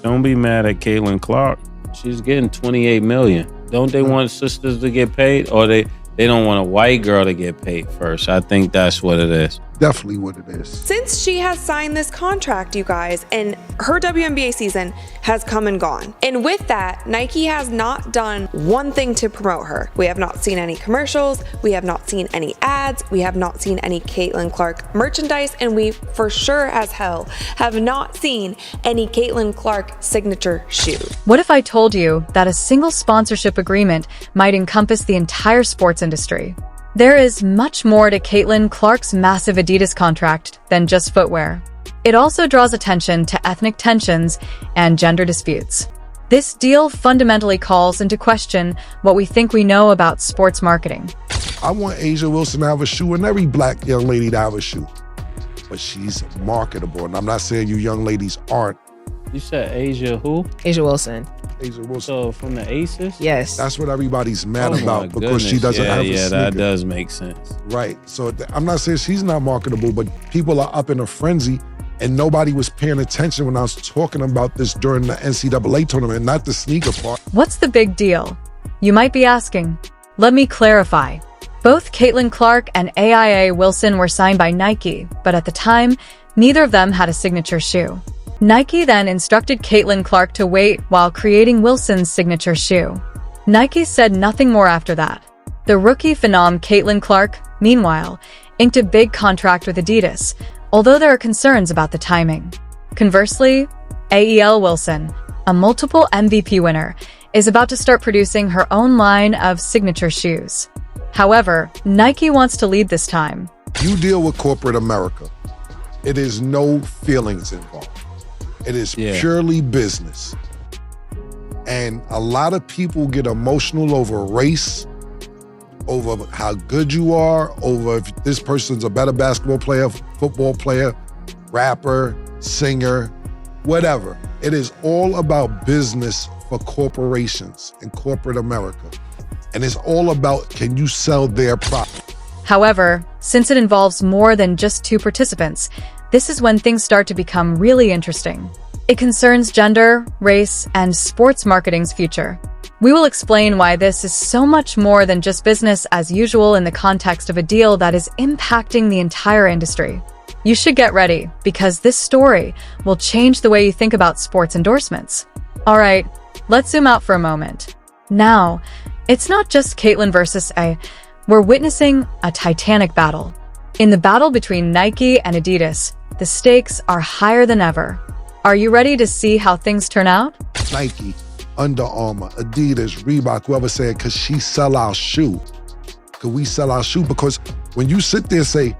don't be mad at Caitlin Clark. She's getting $28 million. Don't they want sisters to get paid, or they don't want a white girl to get paid first? I think that's what it is. Definitely what it is. Since she has signed this contract, you guys, and her WNBA season has come and gone. And with that, Nike has not done one thing to promote her. We have not seen any commercials. We have not seen any ads. We have not seen any Caitlin Clark merchandise. And we for sure as hell have not seen any Caitlin Clark signature shoe. What if I told you that a single sponsorship agreement might encompass the entire sports industry? There is much more to Caitlin Clark's massive Adidas contract than just footwear. It also draws attention to ethnic tensions and gender disputes. This deal fundamentally calls into question what we think we know about sports marketing. I want A'ja Wilson to have a shoe and every black young lady to have a shoe. But she's marketable, and I'm not saying you young ladies aren't. You said A'ja who? A'ja Wilson. A'ja Wilson. So from the Aces? Yes. That's what everybody's mad Oh about my because goodness. she doesn't have a Yeah, sneaker. that does make sense. Right. So I'm not saying she's not marketable, but people are up in a frenzy, and nobody was paying attention when I was talking about this during the NCAA tournament, not the sneaker part. What's the big deal? You might be asking. Let me clarify. Both Caitlin Clark and A'ja Wilson were signed by Nike, but at the time, neither of them had a signature shoe. Nike then instructed Caitlin Clark to wait while creating Wilson's signature shoe. Nike said nothing more after that. The rookie phenom Caitlin Clark, meanwhile, inked a big contract with Adidas, although there are concerns about the timing. Conversely, A'ja Wilson, a multiple MVP winner, is about to start producing her own line of signature shoes. However, Nike wants to lead this time. You deal with corporate America. It is no feelings involved. It is purely business. And a lot of people get emotional over race, over how good you are, over if this person's a better basketball player, football player, rapper, singer, whatever. It is all about business for corporations in corporate America. And it's all about, can you sell their product? However, since it involves more than just two participants, this is when things start to become really interesting. It concerns gender, race, and sports marketing's future. We will explain why this is so much more than just business as usual in the context of a deal that is impacting the entire industry. You should get ready, because this story will change the way you think about sports endorsements. All right, let's zoom out for a moment. Now, it's not just Caitlin versus A. We're witnessing a titanic battle. In the battle between Nike and Adidas, the stakes are higher than ever. Are you ready to see how things turn out? Nike, Under Armour, Adidas, Reebok, whoever said, could she sell our shoe? Could we sell our shoe? Because when you sit there and say,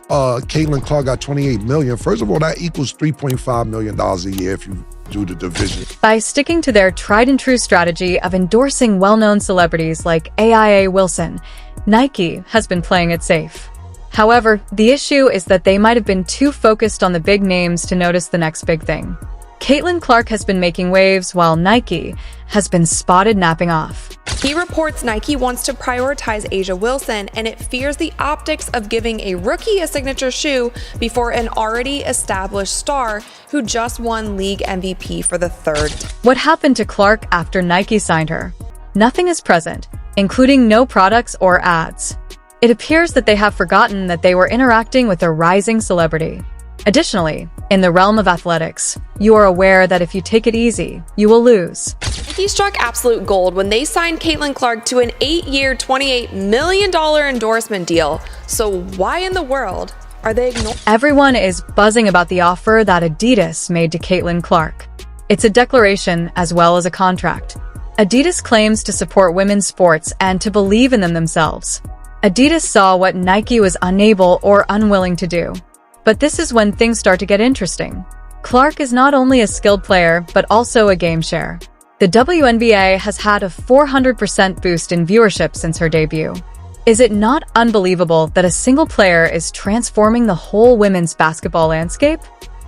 Caitlin Clark got $28 million, first of all, that equals $3.5 million a year if you do the division. By sticking to their tried-and-true strategy of endorsing well-known celebrities like A'ja Wilson, Nike has been playing it safe. However, the issue is that they might have been too focused on the big names to notice the next big thing. Caitlin Clark has been making waves while Nike has been spotted napping off. He reports Nike wants to prioritize A'ja Wilson, and it fears the optics of giving a rookie a signature shoe before an already established star who just won league MVP for the third time. What happened to Clark after Nike signed her? Nothing is present, including no products or ads. It appears that they have forgotten that they were interacting with a rising celebrity. Additionally, in the realm of athletics, you are aware that if you take it easy, you will lose. Nike struck absolute gold when they signed Caitlin Clark to an 8-year, $28 million endorsement deal. So why in the world are they ignoring? Everyone is buzzing about the offer that Adidas made to Caitlin Clark. It's a declaration as well as a contract. Adidas claims to support women's sports and to believe in them themselves. Adidas saw what Nike was unable or unwilling to do. But this is when things start to get interesting. Clark is not only a skilled player, but also a game share. The WNBA has had a 400% boost in viewership since her debut. Is it not unbelievable that a single player is transforming the whole women's basketball landscape?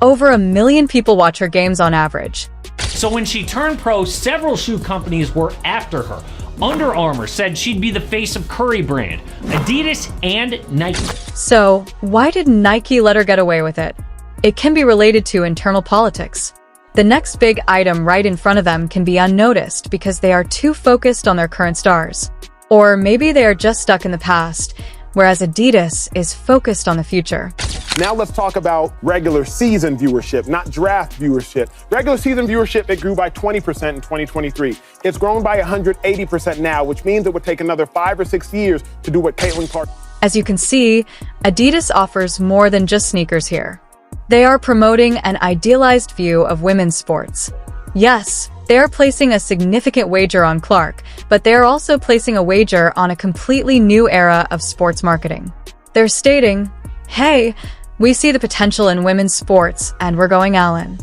Over 1 million people watch her games on average. So when she turned pro, several shoe companies were after her. Under Armour said she'd be the face of Curry brand, Adidas, and Nike. So, why did Nike let her get away with it? It can be related to internal politics. The next big item right in front of them can be unnoticed because they are too focused on their current stars. Or maybe they are just stuck in the past, whereas Adidas is focused on the future. Now let's talk about regular season viewership, not draft viewership. Regular season viewership, it grew by 20% in 2023. It's grown by 180% now, which means it would take another 5 or 6 years to do what Caitlin Clark. As you can see, Adidas offers more than just sneakers here. They are promoting an idealized view of women's sports. Yes, they are placing a significant wager on Clark, but they are also placing a wager on a completely new era of sports marketing. They're stating, hey, we see the potential in women's sports and we're going all in.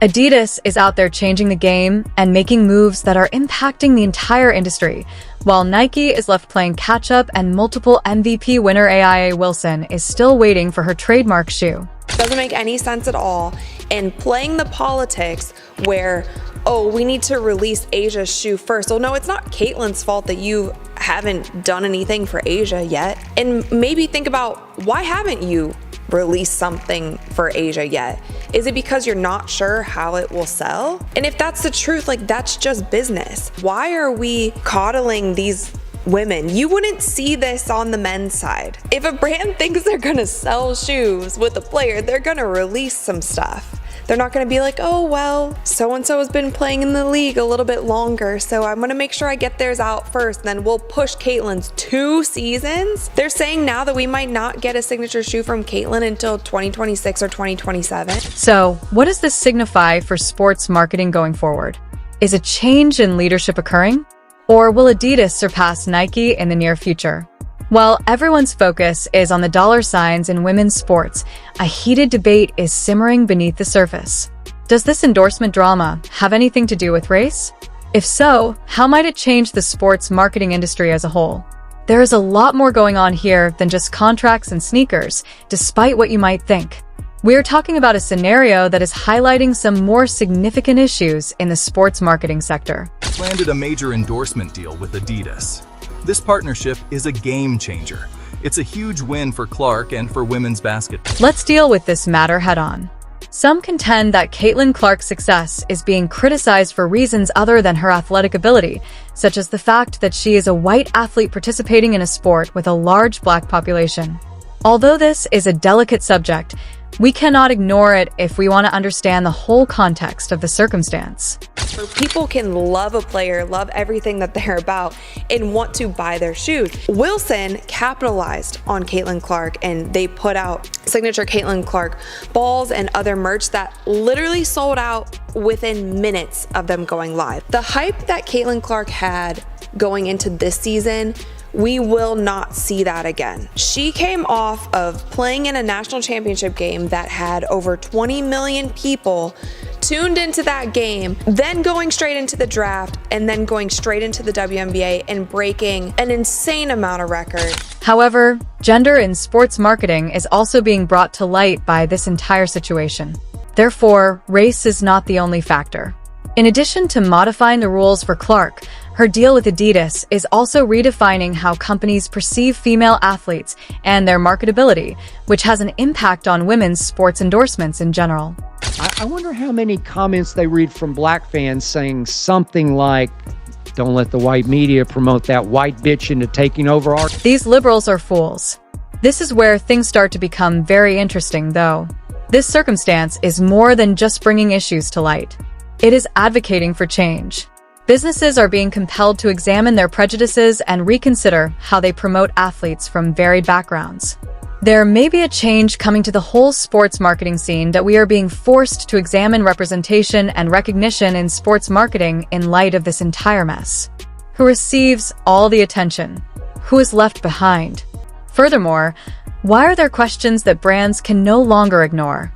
Adidas is out there changing the game and making moves that are impacting the entire industry, while Nike is left playing catch-up and multiple MVP winner AIA Wilson is still waiting for her trademark shoe. Doesn't make any sense at all. And playing the politics where, oh, we need to release Asia's shoe first. Well, no, it's not Caitlin's fault that you haven't done anything for Asia yet. And maybe think about, why haven't you released something for Asia yet? Is it because you're not sure how it will sell? And if that's the truth, like, that's just business. Why are we coddling these women? You wouldn't see this on the men's side. If a brand thinks they're gonna sell shoes with a player, they're gonna release some stuff. They're not gonna be like, oh, well, so-and-so has been playing in the league a little bit longer, so I'm gonna make sure I get theirs out first, and then we'll push Caitlin's 2 seasons. They're saying now that we might not get a signature shoe from Caitlin until 2026 or 2027. So, what does this signify for sports marketing going forward? Is a change in leadership occurring? Or will Adidas surpass Nike in the near future? While everyone's focus is on the dollar signs in women's sports, a heated debate is simmering beneath the surface. Does this endorsement drama have anything to do with race? If so, how might it change the sports marketing industry as a whole? There is a lot more going on here than just contracts and sneakers, despite what you might think. We're talking about a scenario that is highlighting some more significant issues in the sports marketing sector. Landed a major endorsement deal with Adidas. This partnership is a game changer. It's a huge win for Clark and for women's basketball. Let's deal with this matter head-on. Some contend that Caitlin Clark's success is being criticized for reasons other than her athletic ability, such as the fact that she is a white athlete participating in a sport with a large black population. Although this is a delicate subject, we cannot ignore it if we want to understand the whole context of the circumstance. People can love a player, love everything that they're about, and want to buy their shoes. Wilson capitalized on Caitlin Clark, and they put out signature Caitlin Clark balls and other merch that literally sold out within minutes of them going live. The hype that Caitlin Clark had going into this season, we will not see that again. She came off of playing in a national championship game that had over 20 million people tuned into that game, then going straight into the draft, and then going straight into the WNBA and breaking an insane amount of records. However, gender in sports marketing is also being brought to light by this entire situation. Therefore, race is not the only factor. In addition to modifying the rules for Clark, her deal with Adidas is also redefining how companies perceive female athletes and their marketability, which has an impact on women's sports endorsements in general. I wonder how many comments they read from black fans saying something like, don't let the white media promote that white bitch into taking over our... These liberals are fools. This is where things start to become very interesting, though. This circumstance is more than just bringing issues to light. It is advocating for change. Businesses are being compelled to examine their prejudices and reconsider how they promote athletes from varied backgrounds. There may be a change coming to the whole sports marketing scene that we are being forced to examine representation and recognition in sports marketing in light of this entire mess. Who receives all the attention? Who is left behind? Furthermore, why are there questions that brands can no longer ignore?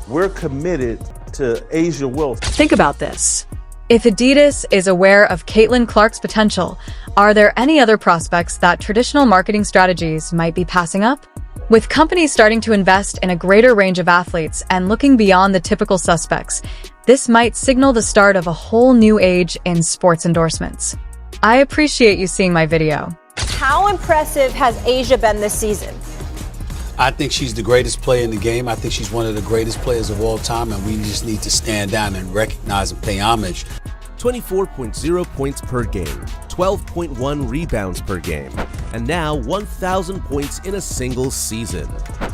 We're committed to Asia Wilson. Think about this. If Adidas is aware of Caitlin Clark's potential, are there any other prospects that traditional marketing strategies might be passing up? With companies starting to invest in a greater range of athletes and looking beyond the typical suspects, this might signal the start of a whole new age in sports endorsements. I appreciate you seeing my video. How impressive has Asia been this season? I think she's the greatest player in the game. I think she's one of the greatest players of all time, and we just need to stand down and recognize and pay homage. 24.0 points per game, 12.1 rebounds per game, and now 1,000 points in a single season.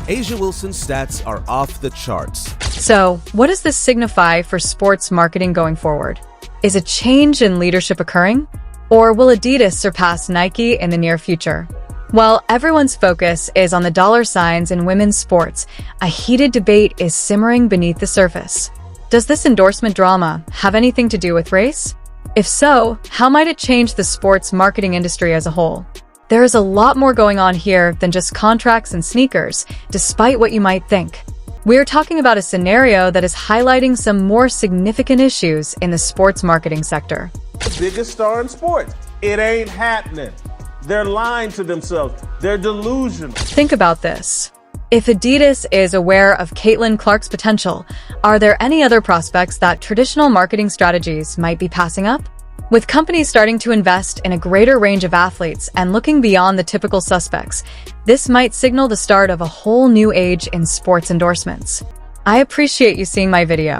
A'ja Wilson's stats are off the charts. So, what does this signify for sports marketing going forward? Is a change in leadership occurring? Or will Adidas surpass Nike in the near future? While everyone's focus is on the dollar signs in women's sports, a heated debate is simmering beneath the surface. Does this endorsement drama have anything to do with race? If so, how might it change the sports marketing industry as a whole? There is a lot more going on here than just contracts and sneakers, despite what you might think. We're talking about a scenario that is highlighting some more significant issues in the sports marketing sector. The biggest star in sports. It ain't happening. They're lying to themselves. They're delusional. Think about this. If Adidas is aware of Caitlin Clark's potential, are there any other prospects that traditional marketing strategies might be passing up? With companies starting to invest in a greater range of athletes and looking beyond the typical suspects, this might signal the start of a whole new age in sports endorsements. I appreciate you seeing my video.